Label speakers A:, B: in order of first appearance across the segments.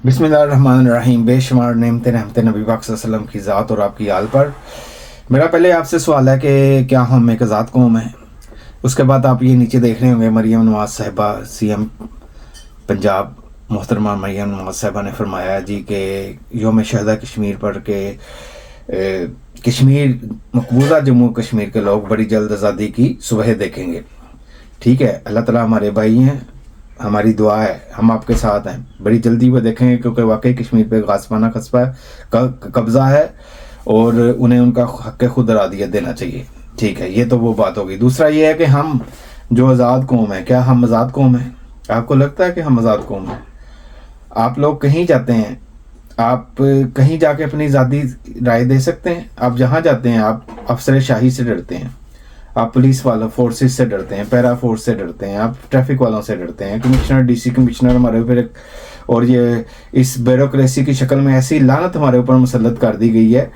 A: बिस्मिल्लाहिर्रहमानिर्रहीम। बेशुमार नेमतें रहमतें नबी पाक सल्लल्लाहु अलैहि वसल्लम की ज़ात और आपकी आल पर। मेरा पहले आपसे सवाल है कि क्या हम एक आज़ाद कौम है? उसके बाद आप ये नीचे देख रहे होंगे मरीम नवाज़ साहिबा सीएम पंजाब मोहतरमा मरीम नवाज़ साहिबा ने फरमाया जी कि योम शहदा कश्मीर पर के कश्मीर मकबूजा जम्मू कश्मीर के लोग बड़ी जल्द आज़ादी की सुबह देखेंगे। ठीक है, अल्लाह ताला हमारे भाई हैं, हमारी दुआ है, हम आपके साथ हैं, बड़ी जल्दी वो देखेंगे क्योंकि वाकई कश्मीर पे गासबाना कब्ज़ा है और उन्हें उनका हक़ खुद अरादियत देना चाहिए। ठीक है, ये तो वो बात होगी। दूसरा ये है कि हम जो आज़ाद कौम है, क्या हम आज़ाद कौम हैं? आपको लगता है कि हम आज़ाद कौम हैं? आप लोग कहीं जाते हैं, आप कहीं जाके अपनी ज़ाती राय दे सकते हैं? आप जहाँ जाते हैं आप अफसर शाही से डरते हैं, आप पुलिस वालों फोर्सेस से डरते हैं, पैरा फोर्स से डरते हैं, आप ट्रैफिक वालों से डरते हैं, कमिश्नर डीसी कमिश्नर हमारे ऊपर, और ये इस ब्यूरोक्रेसी की शक्ल में ऐसी लानत हमारे ऊपर मुसल्लत कर दी गई है।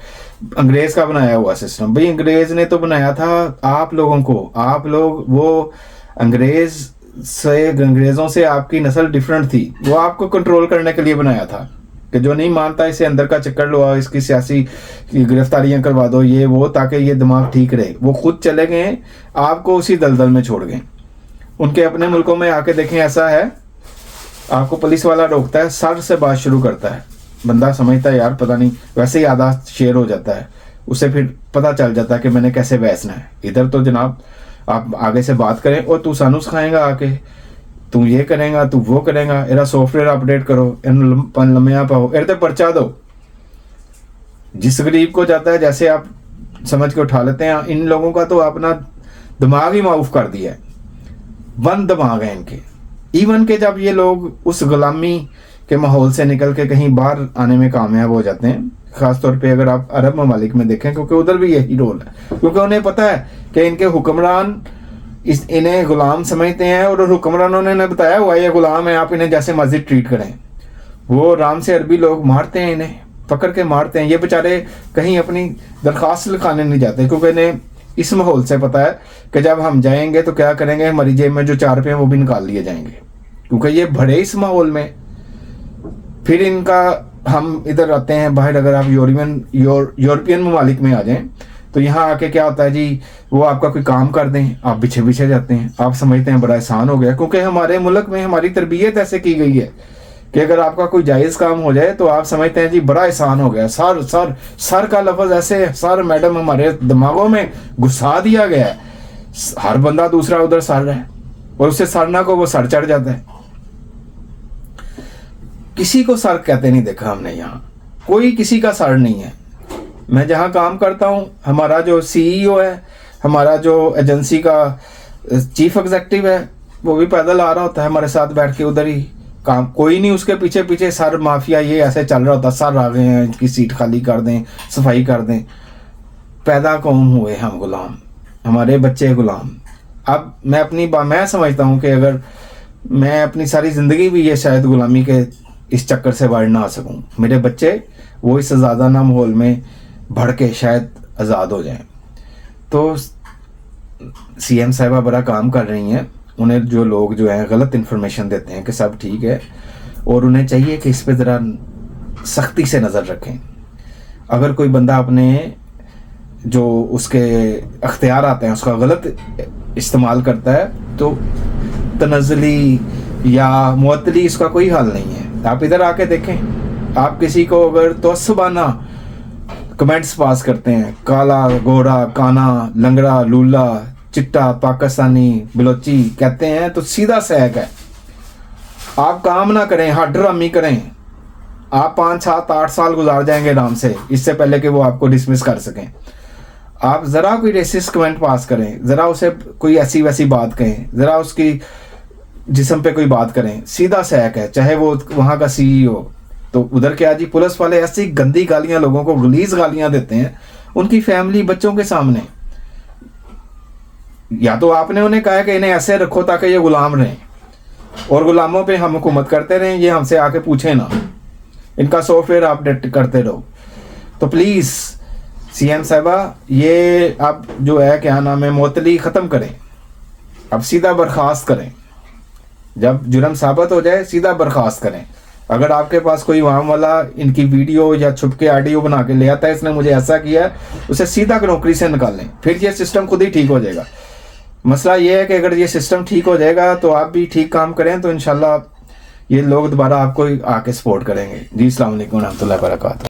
A: अंग्रेज़ का बनाया हुआ सिस्टम, भाई अंग्रेज़ ने तो बनाया था आप लोगों को। आप लोग वो अंग्रेज़ों से आपकी नस्ल डिफरेंट थी, वो आपको कंट्रोल करने के लिए बनाया था कि जो नहीं मानता इसे अंदर का चक्कर लो, इसकी सियासी गिरफ्तारियां करवा दो, ये वो, ताकि ये दिमाग ठीक रहे। वो खुद चले गए, आपको उसी दलदल में छोड़ गए। उनके अपने मुल्कों में आके देखें, ऐसा है आपको पुलिस वाला रोकता है, सर से बात शुरू करता है, बंदा समझता है यार पता नहीं, वैसे ही आधा शेर हो जाता है, उसे फिर पता चल जाता है कि मैंने कैसे बहसना है। इधर तो जनाब आप आगे से बात करें और तू सानू सिखाएगा आके, तू ये करेगा, तू वो करेगा, एरा सॉफ्टवेयर अपडेट करो, इन लम्या पाओ, एर पर्चा दो। जिस गरीब को जाता है जैसे आप समझ के उठा लेते हैं। इन लोगों का तो अपना दिमाग ही माउफ कर दिया है, बंद दिमाग है इनके। इवन के जब ये लोग उस गुलामी के माहौल से निकल के कहीं बाहर आने में कामयाब हो जाते हैं, ख़ासतौर पे अगर आप अरब ममालिक में देखें, क्योंकि उधर भी यही रोल है, क्योंकि उन्हें पता है कि इनके हुक्मरान इन्हें गुलाम समझते हैं और हुक्मरानों ने बताया हुआ ये गुलाम है, आप इन्हें जैसे मर्जी ट्रीट करें। वो राम से अरबी लोग मारते हैं, इन्हें पकड़ के मारते हैं। ये बेचारे कहीं अपनी दरख्वास्त लिखाने नहीं जाते, क्योंकि इन्हें इस माहौल से पता है कि जब हम जाएंगे तो क्या करेंगे, हमारी जेब में जो 4 रुपये हैं वो भी निकाल लिए जाएंगे, क्योंकि ये भरे इस माहौल में। फिर इनका हम इधर आते हैं बाहर, अगर आप यूरोपियन ममालिक में आ जाएं तो यहाँ आके क्या होता है जी, वो आपका कोई काम कर दें, आप पीछे पीछे जाते हैं, आप समझते हैं बड़ा एहसान हो गया, क्योंकि हमारे मुल्क में हमारी तरबियत ऐसे की गई है कि अगर आपका कोई जायज़ काम हो जाए तो आप समझते हैं जी बड़ा एहसान हो गया। सर सर सर का लफ्ज़ ऐसे, सर मैडम, हमारे दिमागों में घुसा दिया गया है। हर बंदा दूसरा उधर सर है और उससे सरना को वो सर चढ़ जाता है। किसी को सर कहते नहीं देखा हमने, यहाँ कोई किसी का सर नहीं है। मैं जहाँ काम करता हूँ, हमारा जो सीईओ है, हमारा जो एजेंसी का चीफ एग्जेक्टिव है, वो भी पैदल आ रहा होता है हमारे साथ बैठ के, उधर ही काम, कोई नहीं उसके पीछे पीछे सर माफिया ये ऐसे चल रहा होता, सर आ गए हैं, इनकी सीट खाली कर दें, सफाई कर दें। पैदा कौम हुए हम गुलाम, हमारे बच्चे गुलाम। अब मैं समझता हूँ कि अगर मैं अपनी सारी ज़िंदगी भी ये शायद गुलामी के इस चक्कर से बाहर ना आ सकूँ, मेरे बच्चे वो इस आज़ादाना माहौल में बढ़ के शायद आज़ाद हो जाएं। तो सीएम साहिबा बड़ा काम कर रही हैं। उन्हें जो लोग जो हैं गलत इन्फॉर्मेशन देते हैं कि सब ठीक है, और उन्हें चाहिए कि इस पे ज़रा सख्ती से नज़र रखें। अगर कोई बंदा अपने जो उसके अख्तियार आते हैं उसका गलत इस्तेमाल करता है तो तनज़ली या मुअत्तली इसका कोई हल नहीं है। आप इधर आके देखें, आप किसी को अगर तोसबाना कमेंट्स पास करते हैं, काला गोरा काना लंगड़ा लूला चिट्टा पाकिस्तानी बलोची कहते हैं, तो सीधा सहक है। आप काम ना करें, हड्डरामी करें, आप 5 7 8 साल गुजार जाएंगे आराम से, इससे पहले कि वो आपको डिसमिस कर सकें। आप ज़रा कोई रेसिस्ट कमेंट पास करें, ज़रा उसे कोई ऐसी वैसी बात कहें, ज़रा उसकी जिस्म पे कोई बात करें, सीधा सहक है, चाहे वो वहाँ का सीईओ। तो उधर क्या जी, पुलिस वाले ऐसी गंदी गालियां लोगों को, गलीज गालियां देते हैं उनकी फैमिली बच्चों के सामने। या तो आपने उन्हें कहा कि इन्हें ऐसे रखो ताकि ये गुलाम रहें और गुलामों पे हम हुकूमत करते रहें, ये हमसे आके पूछे ना, इनका सॉफ्टवेयर अपडेट करते रहो। तो प्लीज़ सीएम साहिबा, ये आप जो है क्या नाम है, मुअत्तली ख़त्म करें, अब सीधा बर्खास्त करें। जब जुर्म साबित हो जाए सीधा बर्खास्त करें। اگر آپ کے پاس کوئی وہاں والا ان کی ویڈیو یا چھپ کے آڈیو بنا کے لے آتا ہے اس نے مجھے ایسا کیا ہے, اسے سیدھا نوکری سے نکال لیں, پھر یہ سسٹم خود ہی ٹھیک ہو جائے گا. مسئلہ یہ ہے کہ اگر یہ سسٹم ٹھیک ہو جائے گا تو آپ بھی ٹھیک کام کریں تو انشاءاللہ یہ لوگ دوبارہ آپ کو آ کے سپورٹ کریں گے. جی السلام علیکم ورحمۃ اللہ وبرکاتہ.